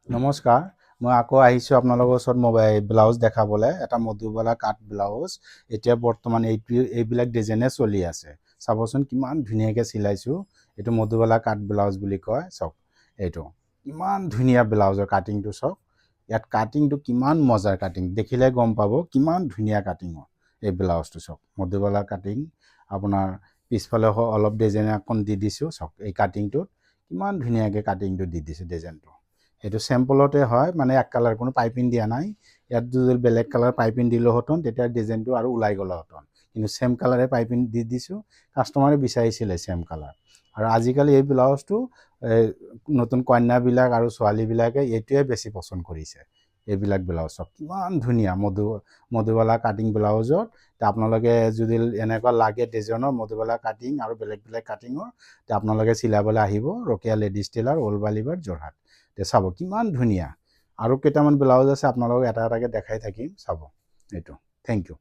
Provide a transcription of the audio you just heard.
নমস্কাৰ, মই আকৌ আহিছোঁ আপোনালোকৰ ওচৰত ব্লাউজ দেখাবলৈ। এটা মধুবালা কাট ব্লাউজ। এতিয়া বৰ্তমান এইবিলাক ডিজাইনে চলি আছে। চাবচোন কিমান ধুনীয়াকৈ চিলাইছোঁ। এইটো মধুবালা কাট ব্লাউজ বুলি কয়। চাওক এইটো কিমান ধুনীয়া ব্লাউজৰ কাটিংটো চাওক। ইয়াত কাটিংটো কিমান মজাৰ কাটিং, দেখিলে গম পাব কিমান ধুনীয়া কাটিঙৰ এই ব্লাউজটো। চাওক মধুবালা কাটিং, আপোনাৰ পিছফালে অলপ ডিজাইন অকণ দি দিছোঁ। চাওক এই কাটিংটোত কিমান ধুনীয়াকৈ কাটিংটো দি দিছোঁ ডিজাইনটো। এইটো চেম্পলতে হয়, মানে এক কালাৰ, কোনো পাইপিং দিয়া নাই। ইয়াত যদি বেলেগ কালাৰ পাইপিং দিলোহেঁতেন তেতিয়া ডিজাইনটো আৰু ওলাই গ'লহেঁতেন, কিন্তু চেম কালাৰে পাইপিং দি দিছোঁ। কাষ্টমাৰে বিচাৰিছিলে চেম কালাৰ। আৰু আজিকালি এই ব্লাউজটো নতুন কন্যাবিলাক আৰু ছোৱালীবিলাকে এইটোৱে বেছি পচন্দ কৰিছে। এইবিলাক ব্লাউজ চাওক কিমান ধুনীয়া মধুবালা কাটিং ব্লাউজত। আপোনালোকে যদি এনেকুৱা লাগে ডিজাইনৰ মধুবালা কাটিং আৰু বেলেগ বেলেগ কাটিঙৰ, আপোনালোকে চিলাবলৈ আহিব ৰকীয়া লেডিজ টেইলাৰ, ওল্ড বালিবাৰ, যোৰহাট। চাব কিমান ধুনীয়া। আৰু কেইটামান ব্লাউজ আছে আপোনালোকক এটা এটাকৈ দেখাই থাকিম, চাব এইটো। Thank U.